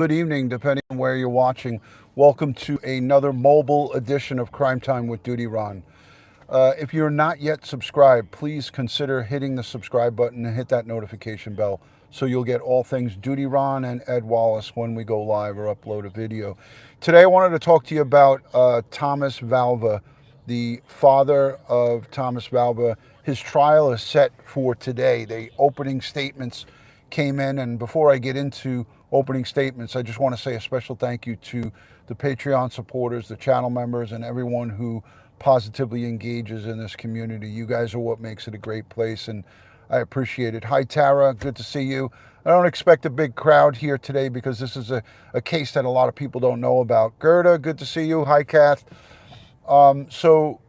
Good evening, depending on where you're watching. Welcome to another mobile edition of Crime Time with DutyRon. If you're not yet subscribed, please consider hitting the subscribe button and hit that notification bell so you'll get all things DutyRon and Ed Wallace when we go live or upload a video. Today I wanted to talk to you about Thomas Valva, the father of Thomas Valva. His trial is set for today. The opening statements came in, and before I get into opening statements, I just want to say a special thank you to the Patreon supporters, the channel members, and everyone who positively engages in this community. You guys are what makes it a great place, and I appreciate it. Hi, Tara. Good to see you. I don't expect a big crowd here today because this is a case that a lot of people don't know about. Gerda, good to see you. Hi, Kath. So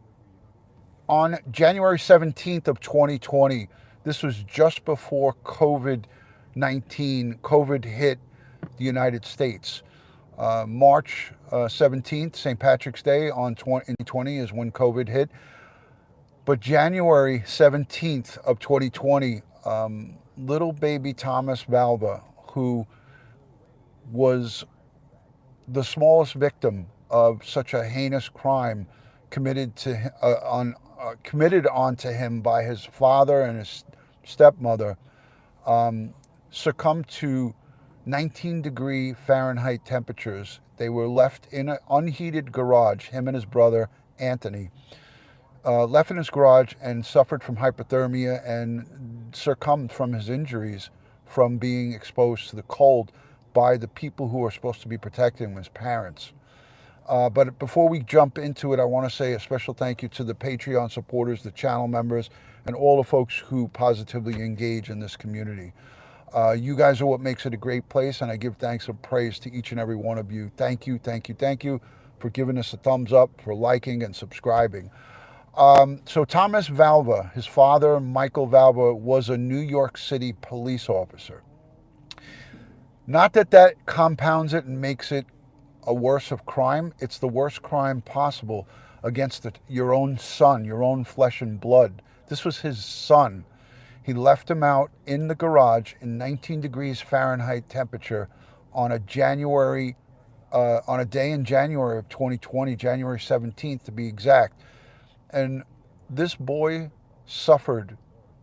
on January 17th of 2020, this was just before COVID hit the United States. March 17th, St. Patrick's Day in 2020 is when COVID hit. But January 17th of 2020, little baby Thomas Valva, who was the smallest victim of such a heinous crime committed onto him by his father and his stepmother, succumbed to 19-degree Fahrenheit temperatures. They were left in an unheated garage, him and his brother, Anthony, left in his garage and suffered from hypothermia and succumbed from his injuries from being exposed to the cold by the people who are supposed to be protecting him, his parents. But before we jump into it, I want to say a special thank you to the Patreon supporters, the channel members, and all the folks who positively engage in this community. You guys are what makes it a great place, and I give thanks and praise to each and every one of you. Thank you, thank you, thank you for giving us a thumbs up, for liking and subscribing. So Thomas Valva, his father, Michael Valva, was a New York City police officer. Not that that compounds it and makes it a worse of crime. It's the worst crime possible against your own son, your own flesh and blood. This was his son. He left him out in the garage in 19 degrees Fahrenheit temperature on a day in January of 2020, January 17th to be exact. And this boy suffered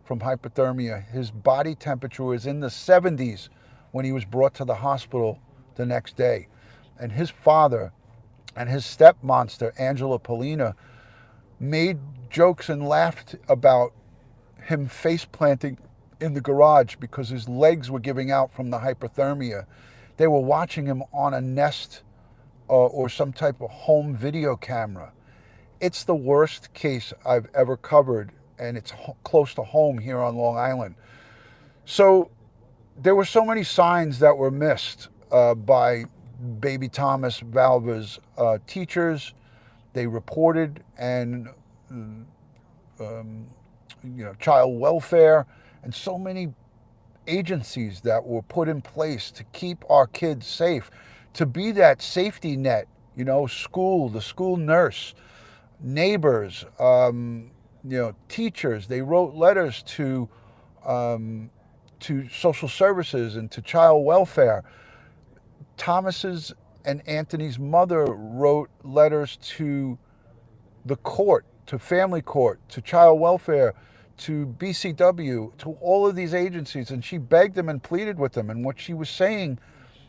from hypothermia. His body temperature was in the 70s when he was brought to the hospital the next day. And his father and his step monster, Angela Polina, made jokes and laughed about him face planting in the garage because his legs were giving out from the hypothermia. They were watching him on a Nest or some type of home video camera. It's the worst case I've ever covered, and it's close to home here on Long Island. So there were so many signs that were missed by baby Thomas Valva's teachers. They reported, and child welfare, and so many agencies that were put in place to keep our kids safe, to be that safety net, school, the school nurse, neighbors, teachers. They wrote letters to social services and to child welfare. Thomas's and Anthony's mother wrote letters to the court, to family court, to child welfare, to BCW, to all of these agencies, and she begged them and pleaded with them. And what she was saying,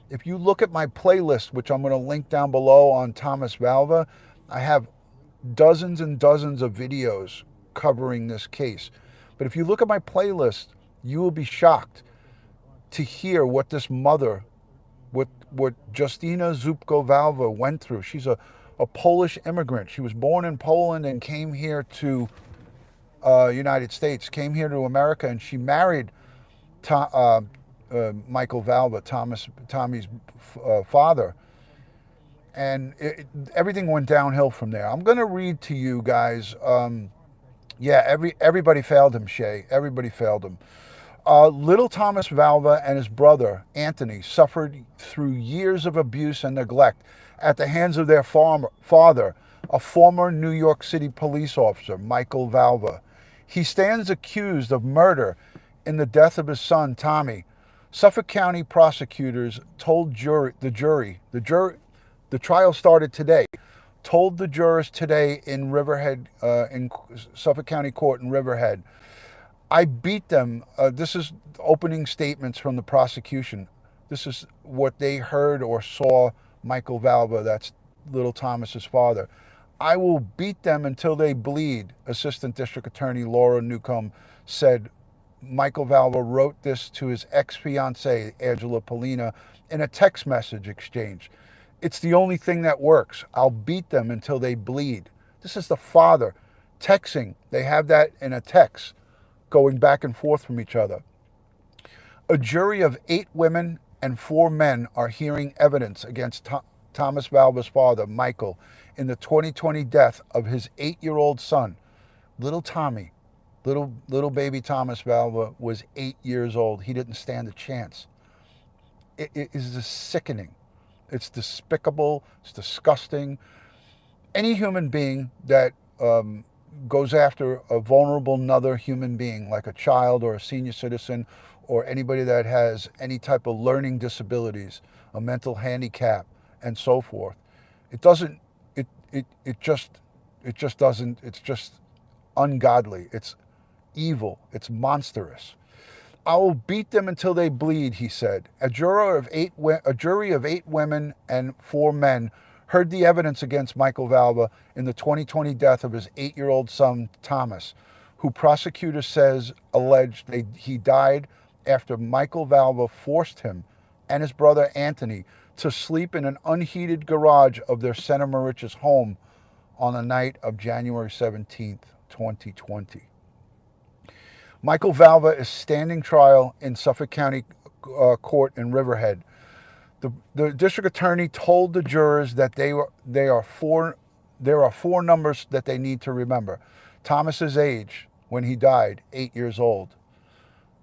if you look at my playlist, which I'm going to link down below on Thomas Valva, I have dozens and dozens of videos covering this case. But if you look at my playlist, you will be shocked to hear what this mother, what Justina Zupko Valva went through. She's a Polish immigrant. She was born in Poland and came here to United States, came here to America, and she married Michael Valva, Tommy's father. And everything went downhill from there. I'm going to read to you guys. Everybody failed him, Shay. Everybody failed him. Little Thomas Valva and his brother, Anthony, suffered through years of abuse and neglect at the hands of their father, a former New York City police officer, Michael Valva. He stands accused of murder in the death of his son, Tommy. Suffolk County prosecutors told the trial started today, told the jurors today in Riverhead, in Suffolk County Court in Riverhead, I beat them. This is opening statements from the prosecution. This is what they heard or saw Michael Valva, that's little Thomas's father. I will beat them until they bleed, Assistant District Attorney Laura Newcomb said. Michael Valva wrote this to his ex-fiancée, Angela Polina, in a text message exchange. It's the only thing that works. I'll beat them until they bleed. This is the father texting. They have that in a text going back and forth from each other. A jury of 8 women and 4 men are hearing evidence against Thomas Valva's father, Michael, in the 2020 death of his 8-year-old son, little Tommy. Little baby Thomas Valva was 8 years old. He didn't stand a chance. It is just sickening. It's despicable. It's disgusting. Any human being that goes after a vulnerable another human being, like a child or a senior citizen or anybody that has any type of learning disabilities, a mental handicap, and so forth, it doesn't. It just doesn't. It's just ungodly. It's evil. It's monstrous. I will beat them until they bleed, he said. A jury of 8 women and 4 men heard the evidence against Michael Valva in the 2020 death of his 8-year-old son, Thomas, who prosecutors says alleged he died after Michael Valva forced him and his brother Anthony to sleep in an unheated garage of their Center Moriches home on the night of January 17th, 2020. Michael Valva is standing trial in Suffolk County Court in Riverhead. The district attorney told the jurors that there are four numbers that they need to remember. Thomas's age when he died, 8 years old.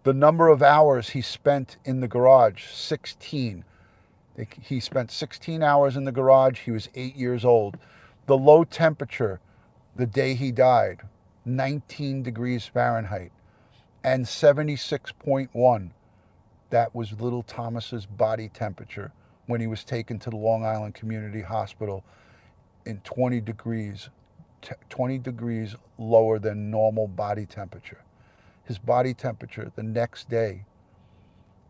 The number of hours he spent in the garage, 16. He spent 16 hours in the garage. He was 8 years old. The low temperature the day he died, 19 degrees Fahrenheit. And 76.1, that was little Thomas's body temperature when he was taken to the Long Island Community Hospital in 20 degrees lower than normal body temperature. His body temperature the next day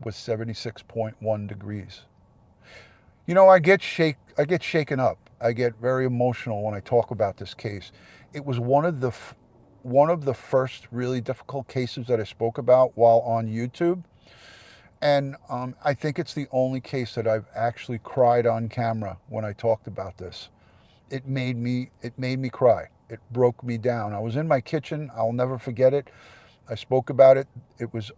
was 76.1 degrees. You know, I get shaken up. I get very emotional when I talk about this case. It was one of the first really difficult cases that I spoke about while on YouTube. And I think it's the only case that I've actually cried on camera when I talked about this. It made me cry. It broke me down. I was in my kitchen. I'll never forget it. I spoke about it. It was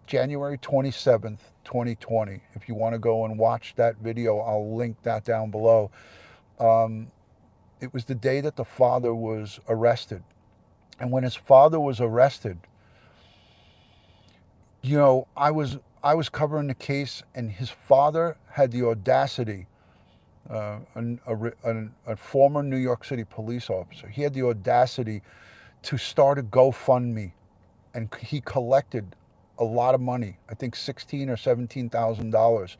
January 27th, 2020. If you want to go and watch that video, I'll link that down below. It was the day that the father was arrested. And when his father was arrested, you know, I was covering the case, and his father had the audacity, a former New York City police officer, he had the audacity to start a GoFundMe, and he collected a lot of money. I think $16,000 or $17,000.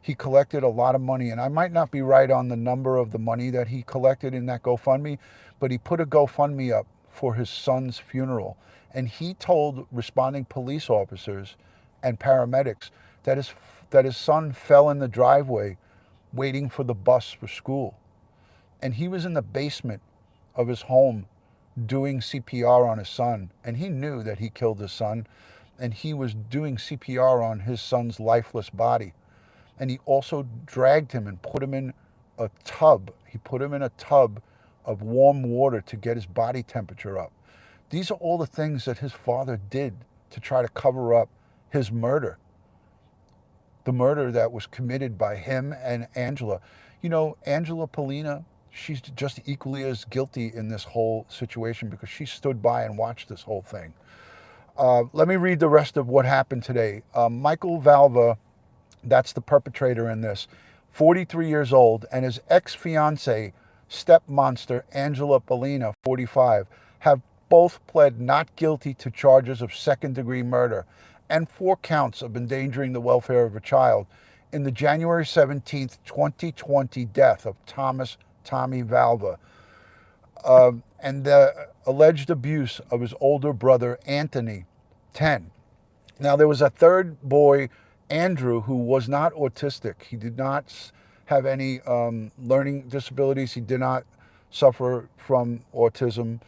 He collected a lot of money, and I might not be right on the number of the money that he collected in that GoFundMe, but he put a GoFundMe up for his son's funeral. And he told responding police officers and paramedics that his son fell in the driveway waiting for the bus for school. And he was in the basement of his home doing CPR on his son. And he knew that he killed his son. And he was doing CPR on his son's lifeless body. And he also dragged him and put him in a tub. He put him in a tub of warm water to get his body temperature up. These are all the things that his father did to try to cover up his murder. The murder that was committed by him and Angela. You know, Angela Polina, she's just equally as guilty in this whole situation because she stood by and watched this whole thing. Let me read the rest of what happened today. Michael Valva, that's the perpetrator in this, 43 years old, and his ex-fiancée, step-monster Angela Polina, 45, have both pled not guilty to charges of second-degree murder and 4 counts of endangering the welfare of a child in the January 17th, 2020 death of Thomas Tommy Valva, and the alleged abuse of his older brother Anthony, 10. Now, there was a third boy, Andrew, who was not autistic. He did not have any learning disabilities. He did not suffer from autism.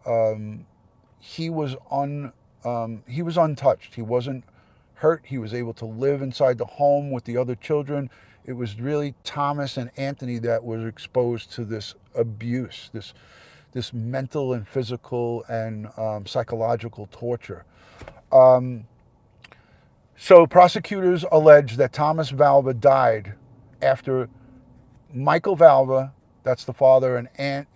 Um, he was he was untouched. He wasn't hurt. He was able to live inside the home with the other children. It was really Thomas and Anthony that were exposed to this abuse, this mental and physical and psychological torture. So prosecutors allege that Thomas Valva died after Michael Valva, that's the father, and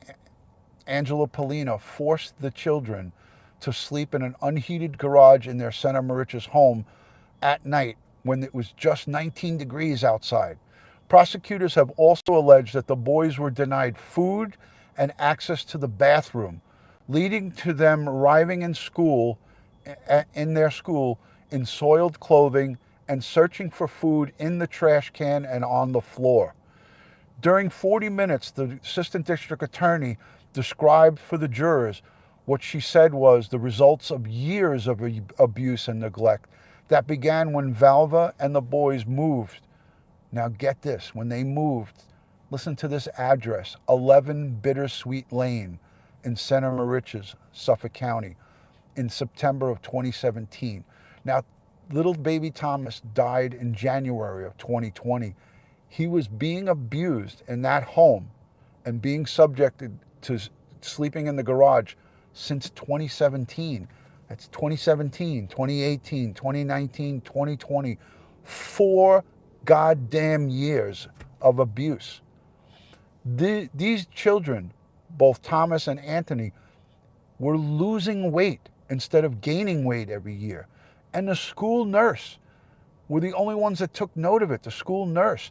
Angela Polina forced the children to sleep in an unheated garage in their Santa Mauritius home at night when it was just 19 degrees outside. Prosecutors have also alleged that the boys were denied food and access to the bathroom, leading to them arriving in their school in soiled clothing and searching for food in the trash can and on the floor. During 40 minutes, the assistant district attorney described for the jurors what she said was the results of years of abuse and neglect that began when Valva and the boys moved. Now get this, when they moved, listen to this address, 11 Bittersweet Lane in Santa Mauritius, Suffolk County, in September of 2017. Now, little baby Thomas died in January of 2020. He was being abused in that home and being subjected to sleeping in the garage since 2017. That's 2017, 2018, 2019, 2020. 4 goddamn years of abuse. These children, both Thomas and Anthony, were losing weight instead of gaining weight every year. And the school nurse were the only ones that took note of it. The school nurse,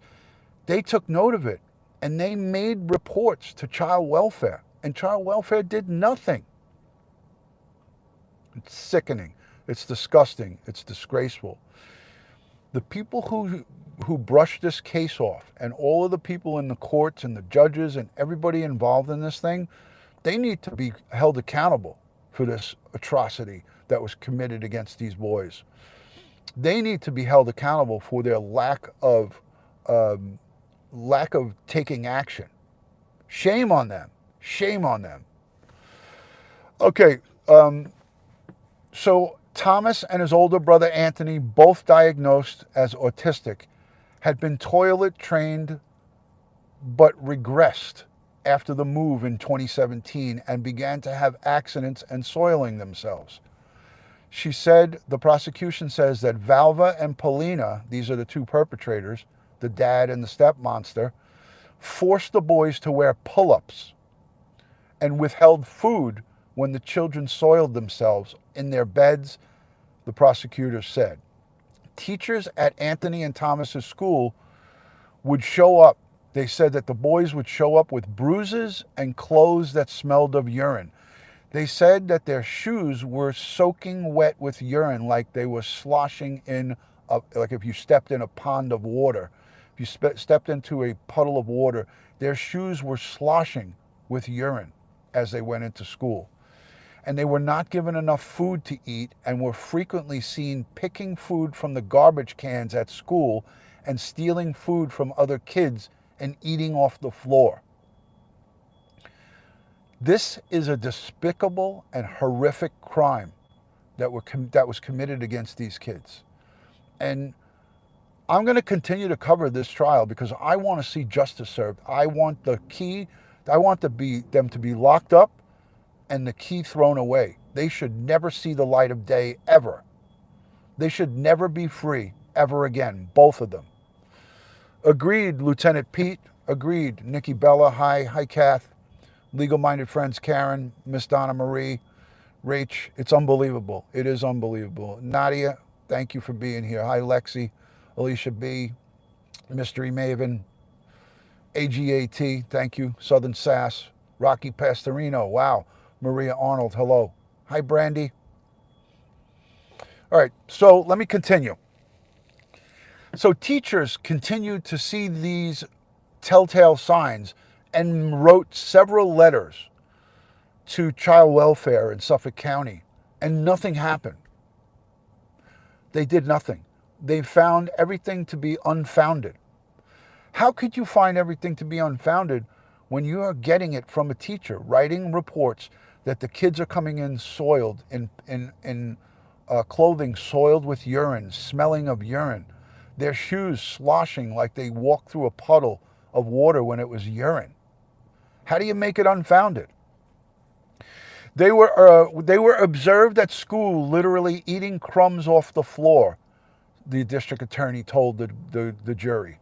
they took note of it and they made reports to child welfare, and child welfare did nothing. It's sickening. It's disgusting. It's disgraceful. The people who brushed this case off, and all of the people in the courts and the judges and everybody involved in this thing, they need to be held accountable for this atrocity that was committed against these boys. They need to be held accountable for their lack of taking action. Shame on them. Shame on them. Okay, so Thomas and his older brother Anthony, both diagnosed as autistic, had been toilet trained but regressed after the move in 2017 and began to have accidents and soiling themselves. She said, the prosecution says that Valva and Polina, these are the 2 perpetrators, the dad and the step monster, forced the boys to wear pull-ups and withheld food when the children soiled themselves in their beds, the prosecutor said. Teachers at Anthony and Thomas's school would show up. They said that the boys would show up with bruises and clothes that smelled of urine. They said that their shoes were soaking wet with urine, like they were sloshing in, like if you stepped in a pond of water. If you stepped into a puddle of water, their shoes were sloshing with urine as they went into school. And they were not given enough food to eat and were frequently seen picking food from the garbage cans at school and stealing food from other kids and eating off the floor. This is a despicable and horrific crime that was committed against these kids. And I'm going to continue to cover this trial because I want to see justice served. I want them to be locked up and the key thrown away. They should never see the light of day ever. They should never be free ever again, both of them. Agreed, Lieutenant Pete. Agreed, Nikki Bella. Hi, Kath. Legal-minded friends, Karen, Miss Donna Marie, Rach. It's unbelievable. It is unbelievable. Nadia, thank you for being here. Hi, Lexi, Alicia B, Mystery Maven, AGAT, thank you. Southern Sass, Rocky Pastorino, wow. Maria Arnold, hello. Hi, Brandy. All right, so let me continue. So teachers continued to see these telltale signs and wrote several letters to child welfare in Suffolk County, and nothing happened. They did nothing. They found everything to be unfounded. How could you find everything to be unfounded when you are getting it from a teacher, writing reports that the kids are coming in soiled, in clothing soiled with urine, smelling of urine, their shoes sloshing like they walked through a puddle of water when it was urine? How do you make it unfounded? They were observed at school literally eating crumbs off the floor, the district attorney told the jury.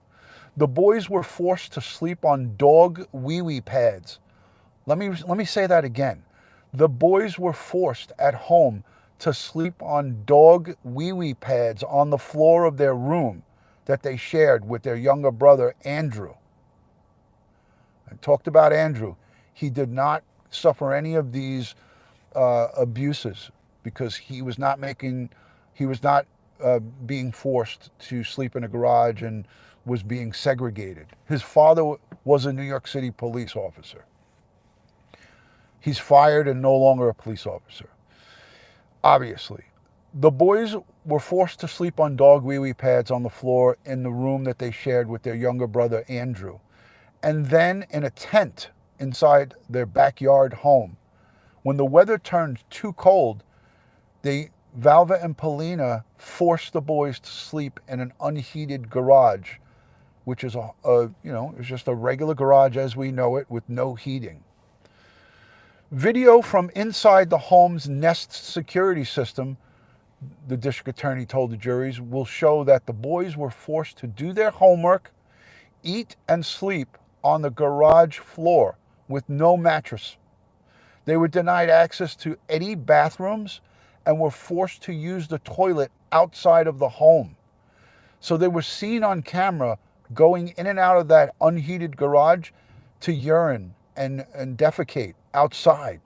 The boys were forced to sleep on dog wee-wee pads. Let me say that again. The boys were forced at home to sleep on dog wee-wee pads on the floor of their room that they shared with their younger brother, Andrew. I talked about Andrew. He did not suffer any of these abuses because he was not being forced to sleep in a garage and was being segregated. His father was a New York City police officer. He's fired and no longer a police officer, obviously. The boys were forced to sleep on dog wee-wee pads on the floor in the room that they shared with their younger brother, Andrew, and then in a tent inside their backyard home. When the weather turned too cold, Valva and Polina forced the boys to sleep in an unheated garage, which is it's just a regular garage as we know it with no heating. Video from inside the home's Nest security system, the district attorney told the juries, will show that the boys were forced to do their homework, eat, and sleep on the garage floor with no mattress. They were denied access to any bathrooms and were forced to use the toilet outside of the home. So they were seen on camera going in and out of that unheated garage to urine and defecate outside.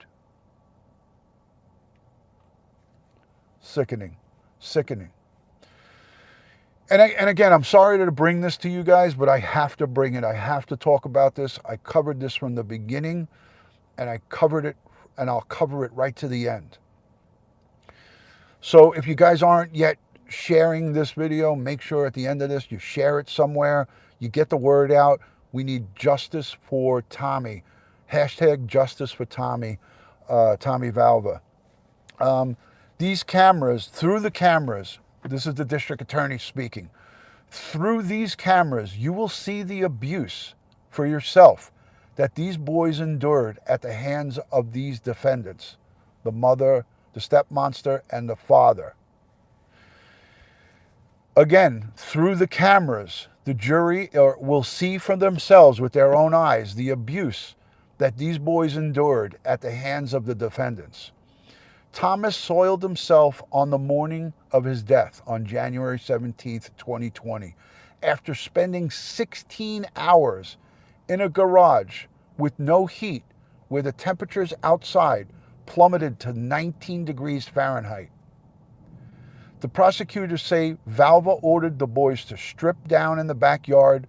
Sickening. And again, I'm sorry to bring this to you guys, but I have to bring it. I have to talk about this. I covered this from the beginning, and I covered it, and I'll cover it right to the end. So if you guys aren't yet sharing this video, make sure at the end of this you share it somewhere. You get the word out. We need justice for Tommy. Hashtag justice for Tommy, Tommy Valva. These cameras, through the cameras, this is the district attorney speaking. Through these cameras, you will see the abuse for yourself that these boys endured at the hands of these defendants, the mother, the stepmonster, and the father. Again, through the cameras, the jury will see for themselves with their own eyes the abuse that these boys endured at the hands of the defendants. Thomas soiled himself on the morning of his death on January 17th, 2020, after spending 16 hours in a garage with no heat, where the temperatures outside plummeted to 19 degrees Fahrenheit. The prosecutors say Valva ordered the boys to strip down in the backyard,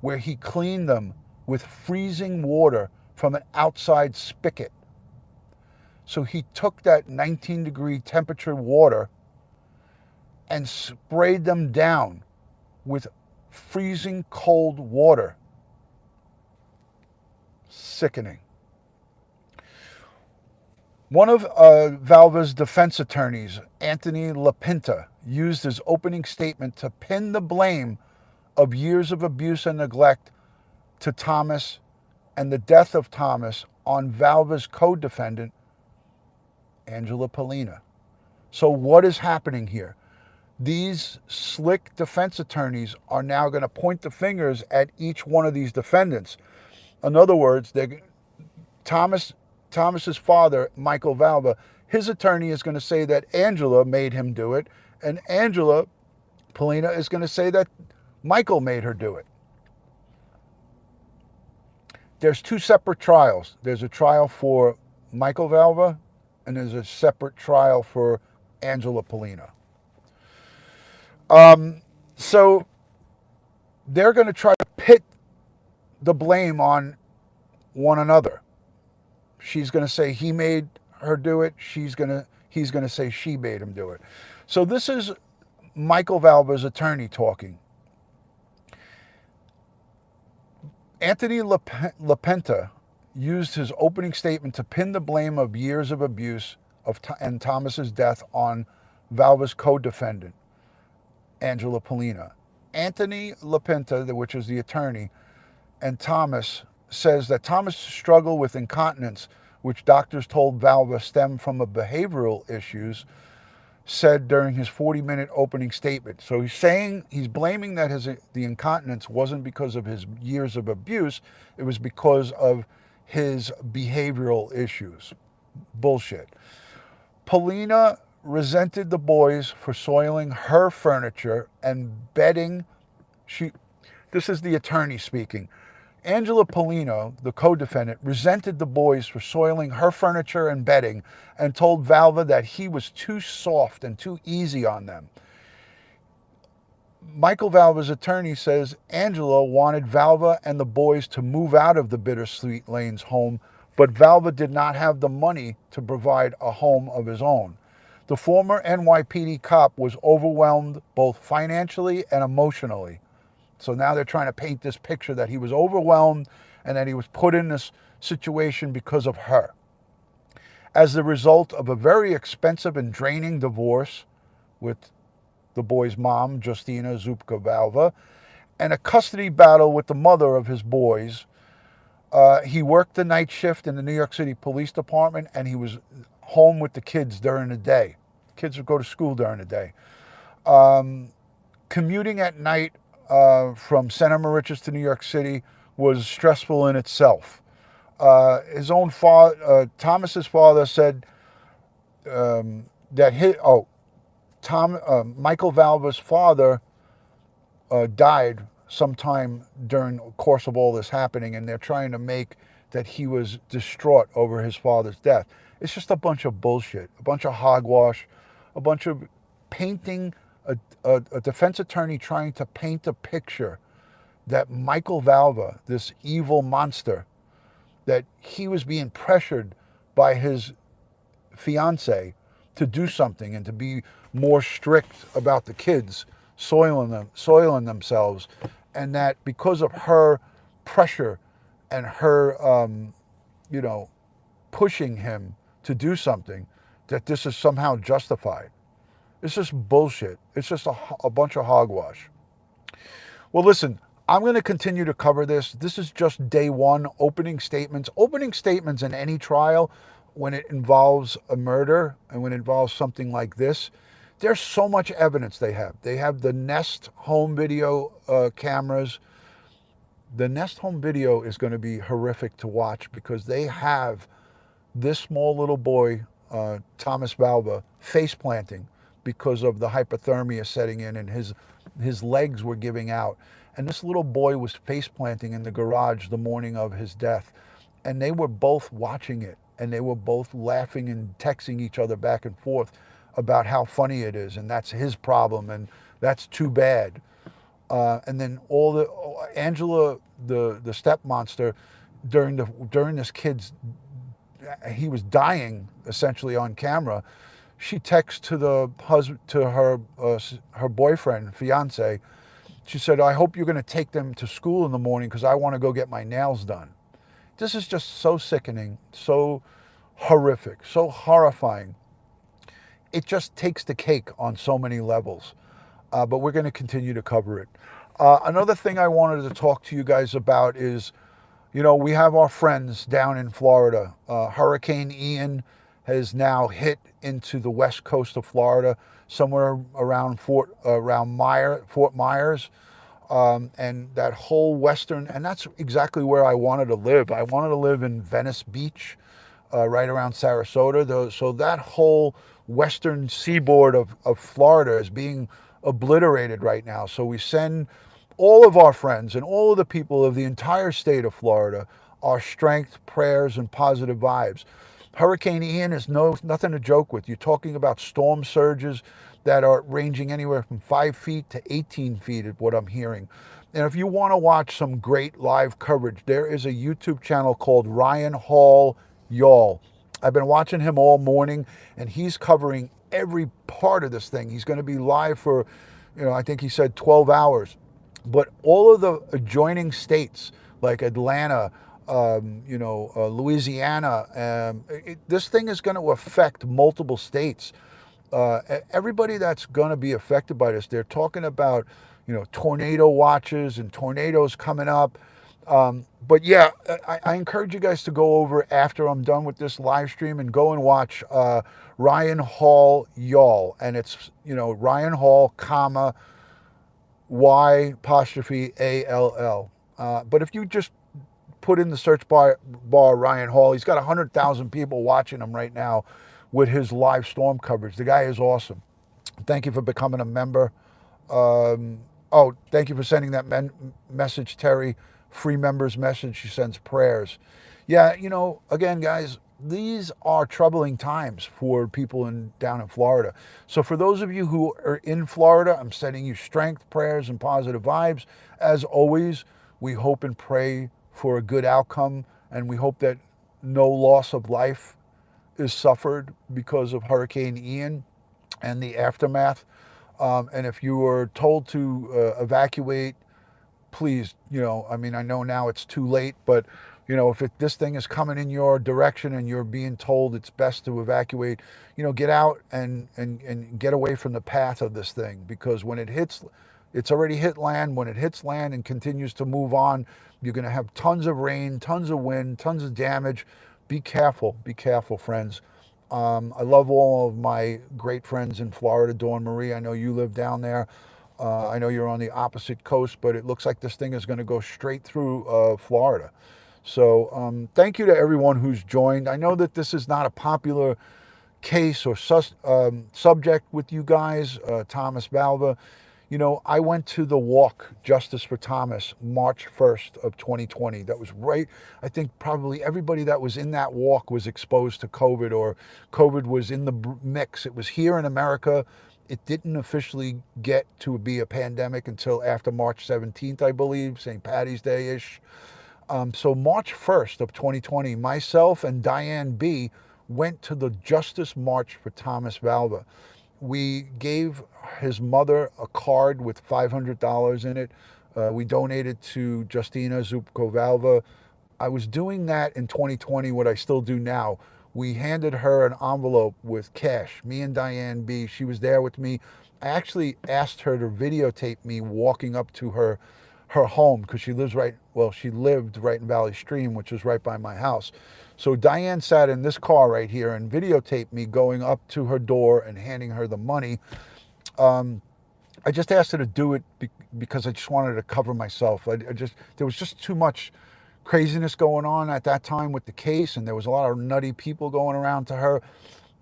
where he cleaned them with freezing water from an outside spigot. So he took that 19-degree temperature water and sprayed them down with freezing cold water. Sickening. One of Valva's defense attorneys, Anthony LaPinta, used his opening statement to pin the blame of years of abuse and neglect to Thomas and the death of Thomas on Valva's co-defendant, Angela Polina. So what is happening here? These slick defense attorneys are now going to point the fingers at each one of these defendants. In other words, Thomas's father, Michael Valva, his attorney is going to say that Angela made him do it, and Angela Polina is going to say that Michael made her do it. There's two separate trials. There's a trial for Michael Valva, and there's a separate trial for Angela Polina. So they're going to try to pit the blame on one another. She's going to say he made her do it. He's going to say she made him do it. So this is Michael Valva's attorney talking. Anthony LaPenta used his opening statement to pin the blame of years of abuse and Thomas's death on Valva's co-defendant, Angela Polina. Anthony LaPenta, which is the attorney, and Thomas says that Thomas' struggle with incontinence, which doctors told Valva stemmed from a behavioral issues, said during his 40-minute opening statement. So he's blaming that the incontinence wasn't because of his years of abuse, it was because of his behavioral issues. Bullshit. Polina resented the boys for soiling her furniture and bedding. This is the attorney speaking. Angela Polino, the co-defendant, resented the boys for soiling her furniture and bedding and told Valva that he was too soft and too easy on them. Michael Valva's attorney says Angela wanted Valva and the boys to move out of the Bittersweet Lanes home, but Valva did not have the money to provide a home of his own. The former NYPD cop was overwhelmed both financially and emotionally. So now they're trying to paint this picture that he was overwhelmed and that he was put in this situation because of her. As the result of a very expensive and draining divorce with the boy's mom, Justina Zupka Valva, and a custody battle with the mother of his boys, he worked the night shift in the New York City Police Department, and he was home with the kids during the day. Kids would go to school during the day. Commuting at night from Center Moriches to New York City was stressful in itself. His own father, Thomas's father, said that Michael Valva's father died sometime during the course of all this happening, and they're trying to make that he was distraught over his father's death. It's just a bunch of bullshit, a bunch of hogwash, a bunch of painting. A defense attorney trying to paint a picture that Michael Valva, this evil monster, that he was being pressured by his fiance to do something and to be more strict about the kids soiling themselves, and that because of her pressure and her, pushing him to do something, that this is somehow justified. It's just bullshit. It's just a bunch of hogwash. Well, listen, I'm going to continue to cover this. This is just day one, opening statements. Opening statements in any trial, when it involves a murder and when it involves something like this, there's so much evidence they have. They have the Nest home video cameras. The Nest home video is going to be horrific to watch because they have this small little boy, Thomas Valva, face planting because of the hypothermia setting in, and his legs were giving out. And this little boy was face planting in the garage the morning of his death. And they were both watching it, and they were both laughing and texting each other back and forth about how funny it is, and that's his problem, and that's too bad. And then Angela, the step monster, during this kid's, he was dying essentially on camera. She texts to her boyfriend, fiance. She said, "I hope you're going to take them to school in the morning because I want to go get my nails done." This is just so sickening, so horrific, so horrifying. It just takes the cake on so many levels. But we're going to continue to cover it. Another thing I wanted to talk to you guys about is, we have our friends down in Florida. Hurricane Ian has now hit into the west coast of Florida, somewhere around Fort Myers, and that whole western, and that's exactly where I wanted to live. I wanted to live in Venice Beach, right around Sarasota. So that whole western seaboard of Florida is being obliterated right now. So we send all of our friends and all of the people of the entire state of Florida our strength, prayers, and positive vibes. Hurricane Ian is nothing to joke with. You're talking about storm surges. that are ranging anywhere from 5 feet to 18 feet at what I'm hearing. And if you want to watch some great live coverage, there is a YouTube channel called Ryan Hall Y'all. I've been watching him all morning, and he's covering every part of this thing. He's going to be live for, I think he said 12 hours. But all of the adjoining states, like Atlanta, Louisiana, this thing is going to affect multiple states. Everybody that's going to be affected by this, they're talking about, tornado watches and tornadoes coming up. But yeah, I encourage you guys to go over after I'm done with this live stream and go and watch Ryan Hall Y'all. And it's, Ryan Hall, comma, Y apostrophe ALL. But if you just put in the search bar Ryan Hall, he's got 100,000 people watching him right now with his live storm coverage. The guy is awesome. Thank you for becoming a member. Thank you for sending that message, Terry. Free members message. She sends prayers. Yeah, again, guys, these are troubling times for people down in Florida. So for those of you who are in Florida, I'm sending you strength, prayers, and positive vibes. As always, we hope and pray for a good outcome, and we hope that no loss of life is suffered because of Hurricane Ian and the aftermath. And if you were told to evacuate, please, I know now it's too late, but if this thing is coming in your direction and you're being told it's best to evacuate, get out and get away from the path of this thing, because when it hits, it's already hit land. When it hits land and continues to move on, you're going to have tons of rain, tons of wind, tons of damage. Be careful, friends. I love all of my great friends in Florida. Dawn Marie, I know you live down there. I know you're on the opposite coast, but it looks like this thing is going to go straight through Florida. So thank you to everyone who's joined. I know that this is not a popular case or subject with you guys, Thomas Valva. I went to the walk, Justice for Thomas, March 1st of 2020. That was right. I think probably everybody that was in that walk was exposed to COVID, or COVID was in the mix. It was here in America. It didn't officially get to be a pandemic until after March 17th, I believe, St. Patty's Day-ish. So March 1st of 2020, myself and Diane B. went to the Justice March for Thomas Valva. We gave his mother a card with $500 in it. We donated to Justina Zupko Valva. I was doing that in 2020, what I still do now. We handed her an envelope with cash, me and Diane B. She was there with me. I actually asked her to videotape me walking up to her home, because she lived right in Valley Stream, which is right by my house. So Diane sat in this car right here and videotaped me going up to her door and handing her the money. I just asked her to do it because I just wanted to cover myself. There was just too much craziness going on at that time with the case, and there was a lot of nutty people going around to her.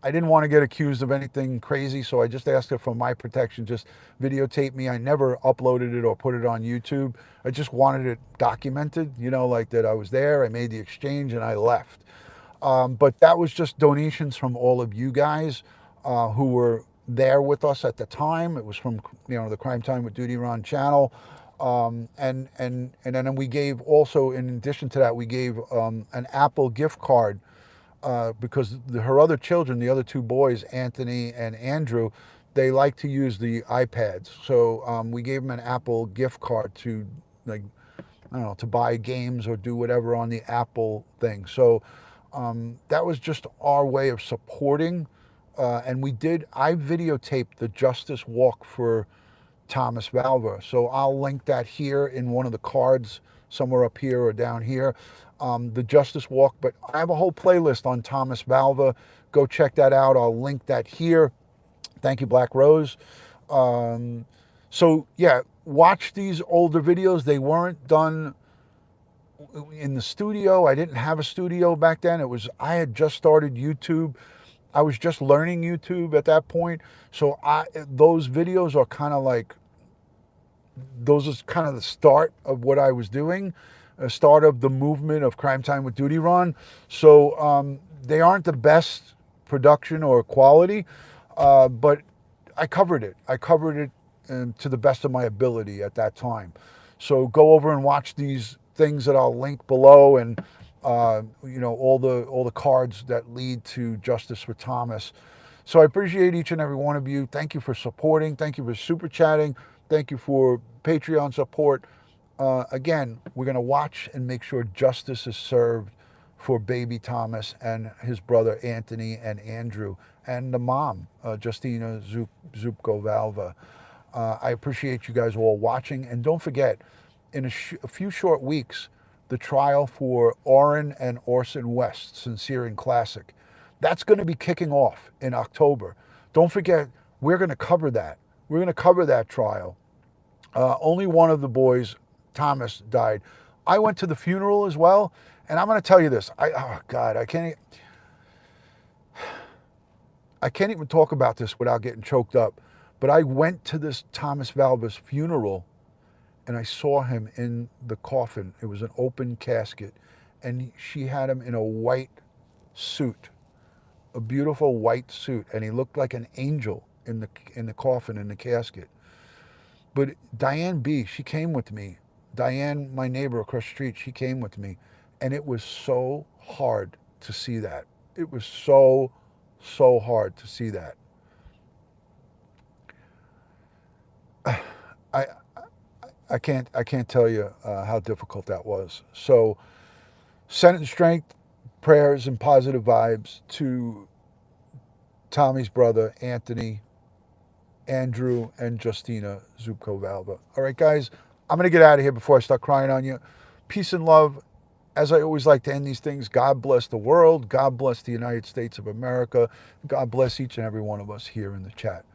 I didn't want to get accused of anything crazy, so I just asked her for my protection, just videotape me. I never uploaded it or put it on YouTube. I just wanted it documented, like that I was there, I made the exchange, and I left. But that was just donations from all of you guys who were there with us at the time. It was from, the Crime Time with DutyRon channel. And then we gave also, in addition to that, we gave an Apple gift card because her other children, the other two boys, Anthony and Andrew, they like to use the iPads. So we gave them an Apple gift card to, to buy games or do whatever on the Apple thing. So that was just our way of supporting. And I videotaped the Justice Walk for Thomas Valva. So I'll link that here in one of the cards, somewhere up here or down here, the Justice Walk. But I have a whole playlist on Thomas Valva. Go check that out. I'll link that here. Thank you, Black Rose. So yeah, watch these older videos. They weren't done in the studio. I didn't have a studio back then. I had just started YouTube. I was just learning YouTube at that point. So those videos are kind of like, those is kind of the start of what I was doing, a start of the movement of Crime Time with DutyRon. So they aren't the best production or quality, but I covered it. I covered it to the best of my ability at that time. So go over and watch these things that I'll link below, and all the cards that lead to justice for Thomas. So I appreciate each and every one of you. Thank you for supporting. Thank you for super chatting. Thank you for Patreon support. Again, we're going to watch and make sure justice is served for baby Thomas and his brother Anthony and Andrew and the mom, Justina Zupko Valva. I appreciate you guys all watching. And don't forget, in a few short weeks, the trial for Orrin and Orson West, Sincere and Classic. That's going to be kicking off in October. Don't forget, we're going to cover that. We're going to cover that trial. Only one of the boys, Thomas, died. I went to the funeral as well, and I'm going to tell you this. Oh God, I can't even talk about this without getting choked up. But I went to this Thomas Valva's funeral, and I saw him in the coffin. It was an open casket, and she had him in a white suit, a beautiful white suit, and he looked like an angel in the coffin, in the casket. But Diane B., she came with me. Diane, my neighbor across the street, she came with me, and it was so hard to see that. It was so hard to see that. I can't tell you how difficult that was. So send strength, prayers, and positive vibes to Tommy's brother, Anthony, Andrew, and Justina Zupko Valva. All right, guys, I'm going to get out of here before I start crying on you. Peace and love. As I always like to end these things, God bless the world. God bless the United States of America. God bless each and every one of us here in the chat.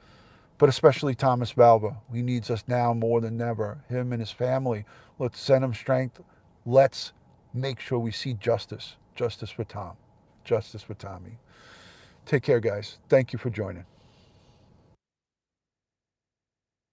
But especially Thomas Valva. He needs us now more than ever. Him and his family. Let's send him strength. Let's make sure we see justice. Justice for Tom. Justice for Tommy. Take care, guys. Thank you for joining.